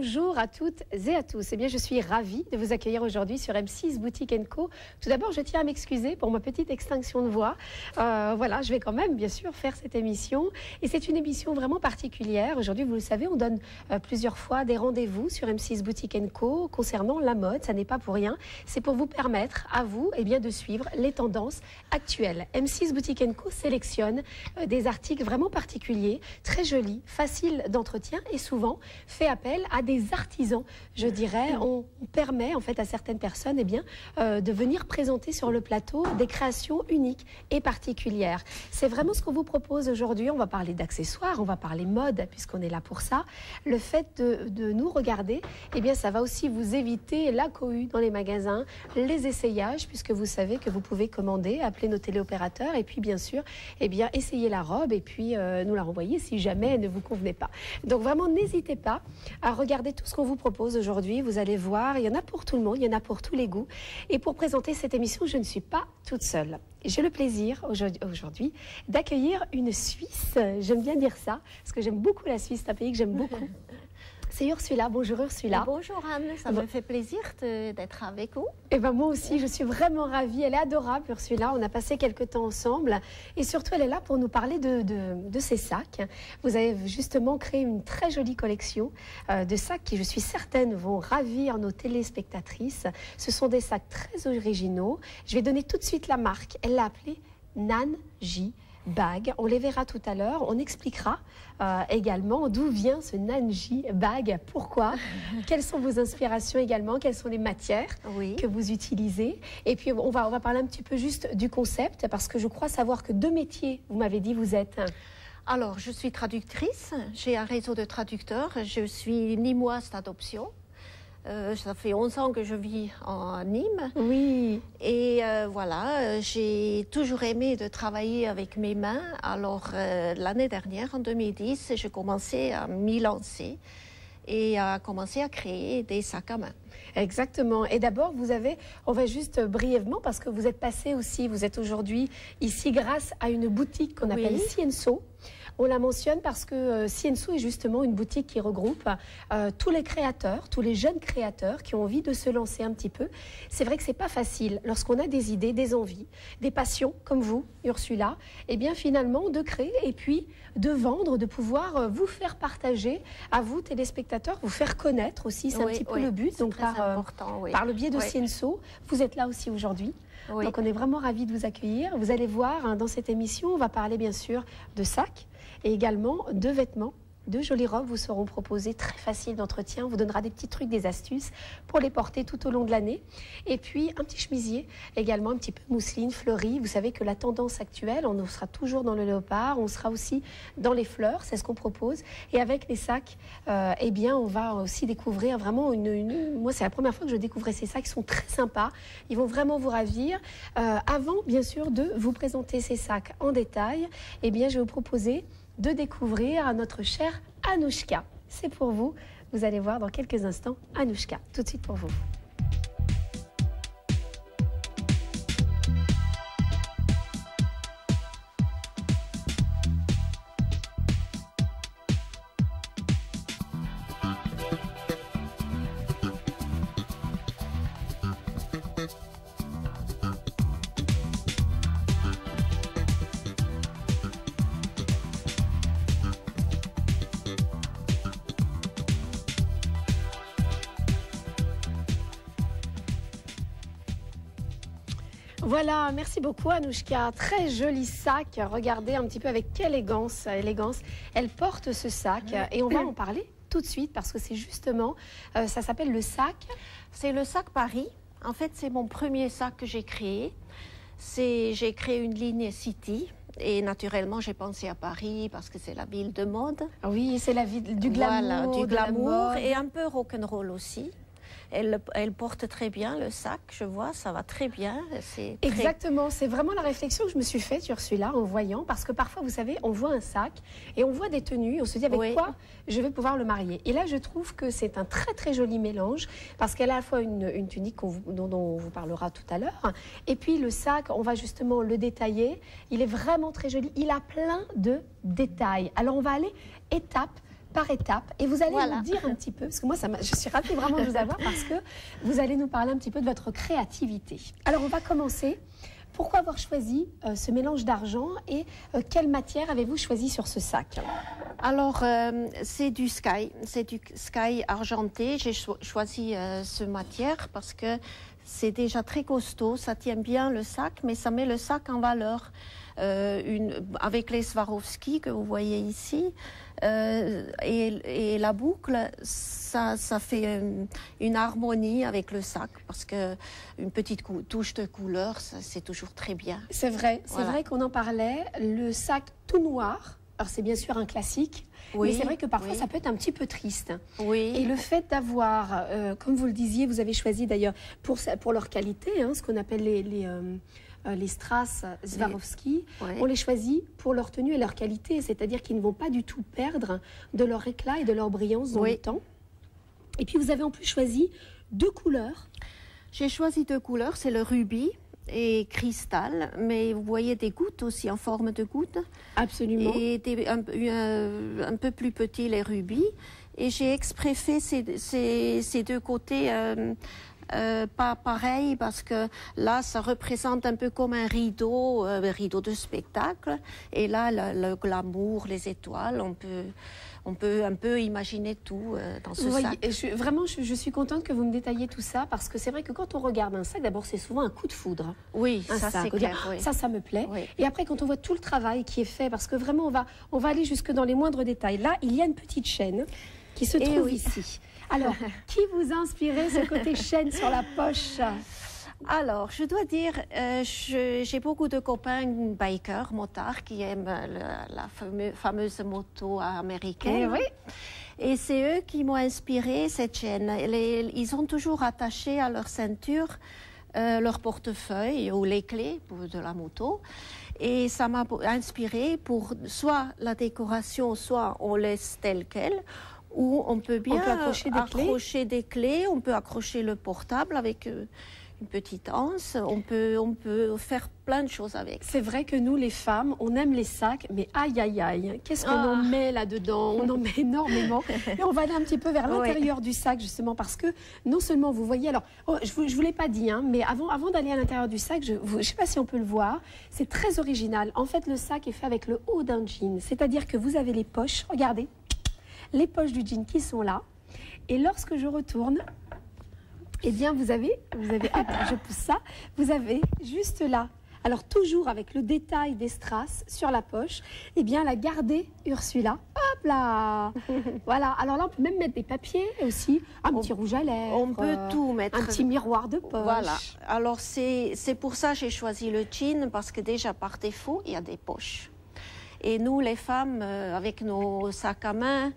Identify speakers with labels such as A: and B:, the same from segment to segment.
A: Bonjour à toutes et à tous. Eh bien, je suis ravie de vous accueillir aujourd'hui sur M6 Boutique & Co. Tout d'abord, je tiens à m'excuser pour ma petite extinction de voix. Voilà, je vais quand même, bien sûr, faire cette émission. Et c'est une émission vraiment particulière. Aujourd'hui, vous le savez, on donne plusieurs fois des rendez-vous sur M6 Boutique & Co. concernant la mode. Ça n'est pas pour rien. C'est pour vous permettre, à vous, eh bien, de suivre les tendances actuelles. M6 Boutique & Co. sélectionne des articles vraiment particuliers, très jolis, faciles d'entretien et souvent fait appel à des artisans, je dirais. On permet en fait à certaines personnes de venir présenter sur le plateau des créations uniques et particulières. C'est vraiment ce qu'on vous propose aujourd'hui. On va parler d'accessoires, on va parler mode puisqu'on est là pour ça. Le fait de nous regarder, eh bien ça va aussi vous éviter la cohue dans les magasins, les essayages puisque vous savez que vous pouvez commander, appeler nos téléopérateurs et puis bien sûr essayer la robe et puis nous la renvoyer si jamais elle ne vous convenait pas. Donc vraiment n'hésitez pas à regarder tout ce qu'on vous propose aujourd'hui. Vous allez voir, il y en a pour tout le monde, il y en a pour tous les goûts. Et pour présenter cette émission, je ne suis pas toute seule. J'ai le plaisir aujourd'hui d'accueillir une Suisse. J'aime bien dire ça, parce que j'aime beaucoup la Suisse, c'est un pays que j'aime beaucoup. C'est Ursula. Bonjour Ursula.
B: Bonjour Anne, ça me fait plaisir d'être avec vous.
A: Et ben moi aussi, je suis vraiment ravie. Elle est adorable Ursula, on a passé quelques temps ensemble. Et surtout, elle est là pour nous parler de ses sacs. Vous avez justement créé une très jolie collection de sacs qui, je suis certaine, vont ravir nos téléspectatrices. Ce sont des sacs très originaux. Je vais donner tout de suite la marque. Elle l'a appelée Nanji Bag. On les verra tout à l'heure. On expliquera également d'où vient ce Nanji Bag, pourquoi, quelles sont vos inspirations également, quelles sont les matières que vous utilisez. Et puis on va parler un petit peu juste du concept parce que je crois savoir que deux métiers, vous m'avez dit, vous êtes.
B: Alors, je suis traductrice. J'ai un réseau de traducteurs. Je suis nîmoise d'adoption. Ça fait 11 ans que je vis en Nîmes.
A: Oui.
B: Et voilà, j'ai toujours aimé de travailler avec mes mains. Alors, l'année dernière, en 2010, j'ai commencé à m'y lancer et à commencer à créer des sacs à main.
A: Exactement. Et d'abord, on va juste brièvement, parce que vous êtes passé aussi, vous êtes aujourd'hui ici grâce à une boutique qu'on appelle Cienso. On la mentionne parce que Cienso est justement une boutique qui regroupe tous les créateurs, tous les jeunes créateurs qui ont envie de se lancer un petit peu. C'est vrai que c'est pas facile lorsqu'on a des idées, des envies, des passions comme vous, Ursula, et bien finalement de créer et puis de vendre, de pouvoir vous faire partager à vous téléspectateurs, vous faire connaître aussi, c'est un petit peu le but. Donc par le biais de Cienso, vous êtes là aussi aujourd'hui. Donc on est vraiment ravis de vous accueillir. Vous allez voir dans cette émission, on va parler bien sûr de sacs et également de vêtements. De jolies robes vous seront proposées, très faciles d'entretien. On vous donnera des petits trucs, des astuces pour les porter tout au long de l'année. Et puis un petit chemisier, également un petit peu mousseline, fleurie. Vous savez que la tendance actuelle, on sera toujours dans le léopard, on sera aussi dans les fleurs, c'est ce qu'on propose. Et avec les sacs, eh bien, on va aussi découvrir vraiment moi, c'est la première fois que je découvrais ces sacs. Ils sont très sympas, ils vont vraiment vous ravir. Avant, bien sûr, de vous présenter ces sacs en détail, eh bien, je vais vous proposer de découvrir notre chère Anouchka. C'est pour vous. Vous allez voir dans quelques instants Anouchka. Tout de suite pour vous. Voilà, merci beaucoup Anouchka. Très joli sac. Regardez un petit peu avec quelle élégance elle porte ce sac. Et on va en parler tout de suite parce que c'est justement, ça s'appelle le sac.
B: C'est le sac Paris. En fait, c'est mon premier sac que j'ai créé. J'ai créé une ligne City. Et naturellement, j'ai pensé à Paris parce que c'est la ville de mode.
A: Oui, c'est la ville du glamour.
B: Voilà, du glamour et un peu rock'n'roll aussi. Elle porte très bien le sac, je vois, ça va très bien.
A: Exactement, c'est vraiment la réflexion que je me suis faite sur celui-là en voyant, parce que parfois, vous savez, on voit un sac et on voit des tenues, on se dit avec quoi je vais pouvoir le marier. Et là, je trouve que c'est un très très joli mélange, parce qu'elle a à la fois une tunique dont on vous parlera tout à l'heure, et puis le sac, on va justement le détailler, il est vraiment très joli, il a plein de détails. Alors on va aller étape par étapes et vous allez
B: Voilà.
A: nous dire un petit peu, parce que moi je suis ravie vraiment de vous avoir parce que vous allez nous parler un petit peu de votre créativité. Alors on va commencer. Pourquoi avoir choisi ce mélange d'argent et quelle matière avez-vous choisi sur ce sac?
B: Alors, c'est du sky argenté. J'ai choisi ce matière parce que c'est déjà très costaud, ça tient bien le sac, mais ça met le sac en valeur. Avec les Swarovski que vous voyez ici, et la boucle, ça fait une harmonie avec le sac, parce que une petite touche de couleur, c'est toujours très bien.
A: C'est vrai,
B: Voilà.
A: vrai qu'on en parlait. Le sac tout noir, alors c'est bien sûr un classique,
B: Oui,
A: mais c'est vrai que parfois
B: oui.
A: ça peut être un petit peu triste.
B: Oui.
A: Et le fait d'avoir, comme vous le disiez, vous avez choisi d'ailleurs pour leur qualité, hein, ce qu'on appelle les strass Swarovski,
B: Oui.
A: on les choisit pour leur tenue et leur qualité, c'est-à-dire qu'ils ne vont pas du tout perdre de leur éclat et de leur brillance dans
B: Oui.
A: le temps. Et puis vous avez en plus choisi 2 couleurs.
B: J'ai choisi 2 couleurs, c'est le rubis et cristal, mais vous voyez des gouttes aussi en forme de gouttes.
A: Absolument.
B: Et un peu plus petits les rubis. Et j'ai exprès fait ces 2 côtés pas pareil, parce que là, ça représente un peu comme un rideau de spectacle. Et là, le glamour, les étoiles, on peut un peu imaginer tout dans ce
A: Vous voyez,
B: sac.
A: vraiment, je suis contente que vous me détailliez tout ça, parce que c'est vrai que quand on regarde un sac, d'abord, c'est souvent un coup de foudre.
B: Oui,
A: Un
B: ça
A: sac.
B: c'est
A: On dit,
B: clair. Oui.
A: ça me plaît.
B: Oui.
A: Et après, quand on voit tout le travail qui est fait, parce que vraiment, on va aller jusque dans les moindres détails. Là, il y a une petite chaîne qui se trouve
B: oui.
A: ici. Alors, qui vous a inspiré ce côté chaîne sur la poche?
B: Alors, je dois dire, j'ai beaucoup de copains bikers, motards, qui aiment la fameuse moto américaine.
A: Eh oui.
B: Et c'est eux qui m'ont inspiré cette chaîne. Ils ont toujours attaché à leur ceinture leur portefeuille ou les clés de la moto. Et ça m'a inspiré pour soit la décoration, soit on laisse telle qu'elle, ou on peut bien accrocher des clés, on peut accrocher le portable avec une petite anse, on peut faire plein de choses avec.
A: C'est vrai que nous, les femmes, on aime les sacs, mais aïe, aïe, aïe, qu'est-ce qu'on en met là-dedans? On en met énormément. Et on va aller un petit peu vers l'intérieur du sac, justement, parce que non seulement, vous voyez, alors, je ne vous l'ai pas dit, hein, mais avant d'aller à l'intérieur du sac, je ne sais pas si on peut le voir, c'est très original. En fait, le sac est fait avec le haut d'un jean, c'est-à-dire que vous avez les poches, regardez, les poches du jean qui sont là, et lorsque je retourne, eh bien, vous avez, hop, je pousse ça, vous avez juste là, alors toujours avec le détail des strass sur la poche, eh bien, la gardée Ursula, hop là, voilà, alors là, on peut même mettre des papiers aussi, un petit rouge à lèvres,
B: on peut tout mettre.
A: Un petit miroir de poche.
B: Voilà, alors c'est pour ça que j'ai choisi le jean, parce que déjà, par défaut, il y a des poches. Et nous, les femmes, avec nos sacs à main,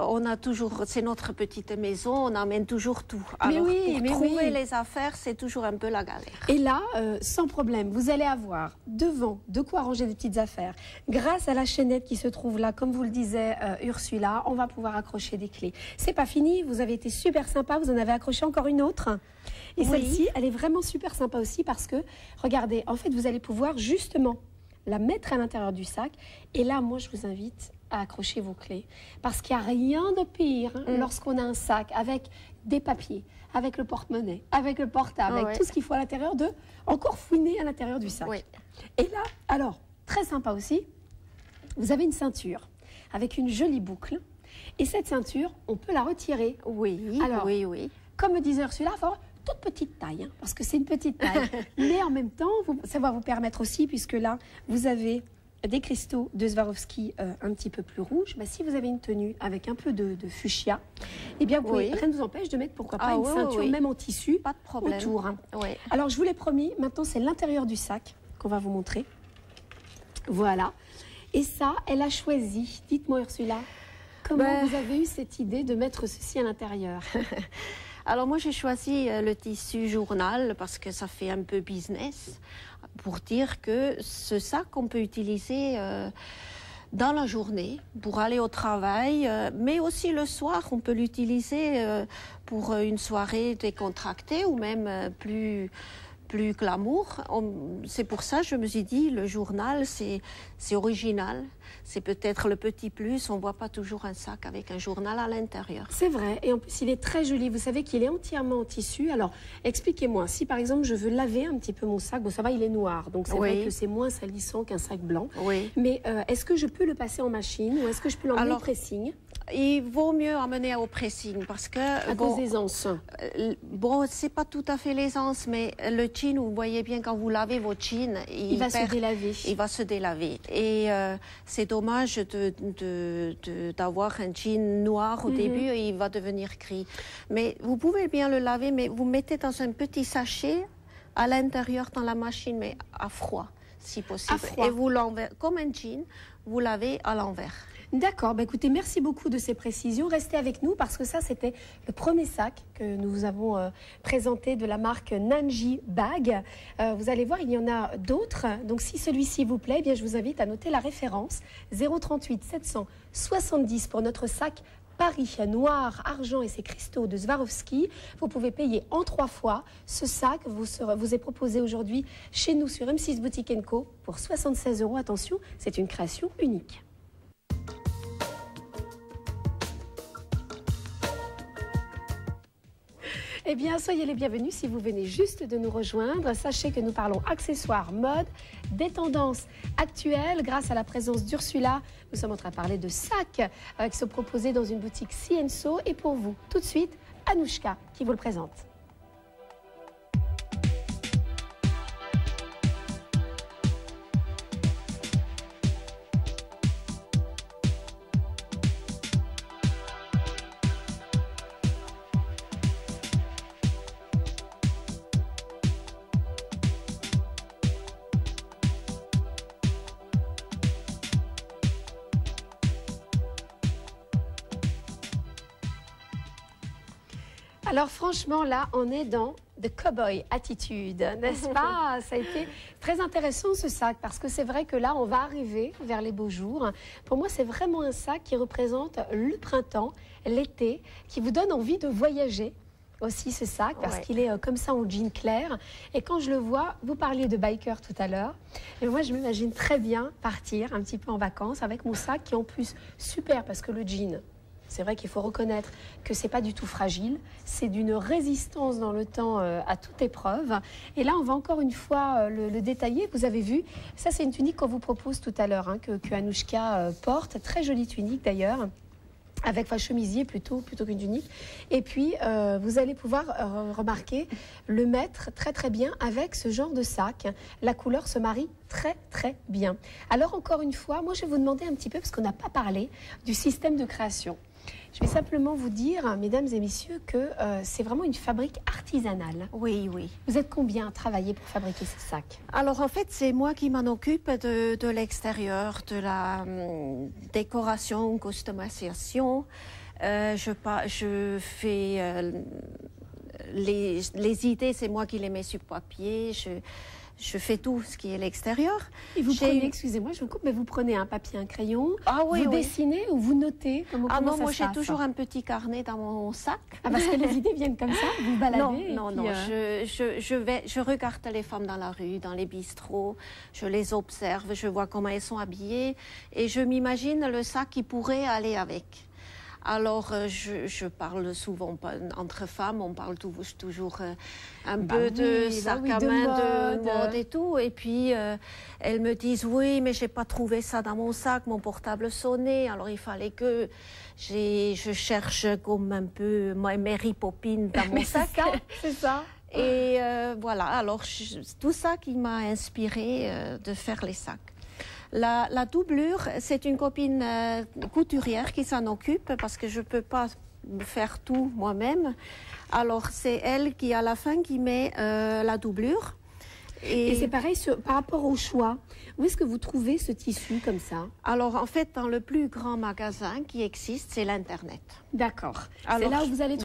B: on a toujours, c'est notre petite maison, on amène toujours tout. Alors, pour trouver les affaires, c'est toujours un peu la galère.
A: Et là, sans problème, vous allez avoir devant de quoi ranger des petites affaires. Grâce à la chaînette qui se trouve là, comme vous le disait Ursula, on va pouvoir accrocher des clés. C'est pas fini, vous avez été super sympa, vous en avez accroché encore une autre. Et celle-ci, elle est vraiment super sympa aussi parce que, regardez, en fait, vous allez pouvoir justement la mettre à l'intérieur du sac. Et là, moi, je vous invite à accrocher vos clés. Parce qu'il n'y a rien de pire lorsqu'on a un sac avec des papiers, avec le porte-monnaie, avec le portable, avec tout ce qu'il faut à l'intérieur encore fouiner à l'intérieur du sac. Et là, alors, très sympa aussi, vous avez une ceinture avec une jolie boucle. Et cette ceinture, on peut la retirer. Alors, comme me disait Ursula, il faut avoir toute petite taille, hein, parce que c'est une petite taille. Mais en même temps, ça va vous permettre aussi, puisque là, vous avez des cristaux de Swarovski un petit peu plus rouges. Bah, si vous avez une tenue avec un peu de fuchsia, eh bien, rien ne vous empêche de mettre, pourquoi pas, une ceinture, même en tissu,
B: pas de problème,
A: autour. Hein. Alors, je vous l'ai promis, maintenant, c'est l'intérieur du sac qu'on va vous montrer. Voilà. Et ça, elle a choisi. Dites-moi, Ursula, comment vous avez eu cette idée de mettre ceci à l'intérieur?
B: Alors moi j'ai choisi le tissu journal parce que ça fait un peu business, pour dire que ce sac on peut utiliser dans la journée pour aller au travail, mais aussi le soir on peut l'utiliser pour une soirée décontractée ou même plus plus glamour. C'est pour ça que je me suis dit, le journal, c'est original. C'est peut-être le petit plus. On ne voit pas toujours un sac avec un journal à l'intérieur.
A: C'est vrai. Et en plus, il est très joli. Vous savez qu'il est entièrement en tissu. Alors, expliquez-moi. Si, par exemple, je veux laver un petit peu mon sac, bon, ça va, il est noir. Donc, c'est vrai que c'est moins salissant qu'un sac blanc.
B: Oui.
A: Mais est-ce que je peux le passer en machine ou est-ce que je peux l'emmener au pressing?
B: Il vaut mieux emmener au pressing parce que...
A: À cause des anses.
B: Bon, c'est pas tout à fait l'aisance, mais le jean, vous voyez bien quand vous lavez votre jean, il va se délaver. Il va se délaver. Et c'est dommage d'avoir un jean noir au début et il va devenir gris. Mais vous pouvez bien le laver, mais vous mettez dans un petit sachet à l'intérieur dans la machine, mais à froid, si possible. À froid. Et vous l'enlevez comme un jean, vous lavez à l'envers.
A: D'accord, bah écoutez, merci beaucoup de ces précisions. Restez avec nous parce que ça, c'était le premier sac que nous vous avons présenté de la marque Nanji Bag. Vous allez voir, il y en a d'autres. Donc, si celui-ci vous plaît, eh bien, je vous invite à noter la référence 038 770 pour notre sac Paris noir, argent et ses cristaux de Swarovski. Vous pouvez payer en 3 fois. Ce sac vous est proposé aujourd'hui chez nous sur M6 Boutique & Co pour 76 €. Attention, c'est une création unique. Eh bien, soyez les bienvenus si vous venez juste de nous rejoindre. Sachez que nous parlons accessoires, mode, des tendances actuelles. Grâce à la présence d'Ursula, nous sommes en train de parler de sacs qui sont proposés dans une boutique C&So. Et pour vous, tout de suite, Anouchka qui vous le présente. Alors franchement, là, on est dans The Cowboy Attitude, n'est-ce pas? Ça a été très intéressant ce sac, parce que c'est vrai que là, on va arriver vers les beaux jours. Pour moi, c'est vraiment un sac qui représente le printemps, l'été, qui vous donne envie de voyager. Aussi ce sac, parce qu'il est comme ça en jean clair. Et quand je le vois, vous parliez de biker tout à l'heure, et moi je m'imagine très bien partir un petit peu en vacances avec mon sac qui est en plus super, parce que le jean, c'est vrai qu'il faut reconnaître que c'est pas du tout fragile, c'est d'une résistance dans le temps à toute épreuve. Et là, on va encore une fois le détailler. Vous avez vu, ça c'est une tunique qu'on vous propose tout à l'heure, hein, que Anouchka porte, très jolie tunique d'ailleurs, avec un chemisier plutôt qu'une tunique. Et puis, vous allez pouvoir remarquer le mettre très très bien avec ce genre de sac. La couleur se marie très très bien. Alors encore une fois, moi je vais vous demander un petit peu, parce qu'on n'a pas parlé du système de création. Je vais simplement vous dire, mesdames et messieurs, que c'est vraiment une fabrique artisanale.
B: Oui, oui.
A: Vous êtes combien à travailler pour fabriquer ces sacs?
B: Alors en fait, c'est moi qui m'en occupe de l'extérieur, de la décoration, customisation. Je fais les idées, c'est moi qui les mets sur papier. Je fais tout ce qui est l'extérieur.
A: Et vous prenez, excusez-moi, je vous coupe, mais vous prenez un papier, un crayon, vous dessinez ou vous notez? Comment
B: non, moi j'ai toujours un petit carnet dans mon sac.
A: Ah, parce que les idées viennent comme ça, vous baladez?
B: Non, je regarde les femmes dans la rue, dans les bistrots, je les observe, je vois comment elles sont habillées et je m'imagine le sac qui pourrait aller avec. Alors, je parle souvent, entre femmes, on parle toujours un peu de sac à main, de mode et tout. Et puis, elles me disent, oui, mais je n'ai pas trouvé ça dans mon sac, mon portable sonnait. Alors, il fallait que je cherche comme un peu Mary Poppins dans mon sac.
A: C'est ça.
B: Et voilà, alors tout ça qui m'a inspirée de faire les sacs. La doublure, c'est une copine couturière qui s'en occupe parce que je ne peux pas faire tout moi-même. Alors, c'est elle qui, à la fin, qui met la doublure.
A: Et c'est pareil par rapport au choix. Où est-ce que vous trouvez ce tissu comme ça?
B: Alors, en fait, dans le plus grand magasin qui existe, c'est l'Internet.
A: D'accord. C'est là où vous allez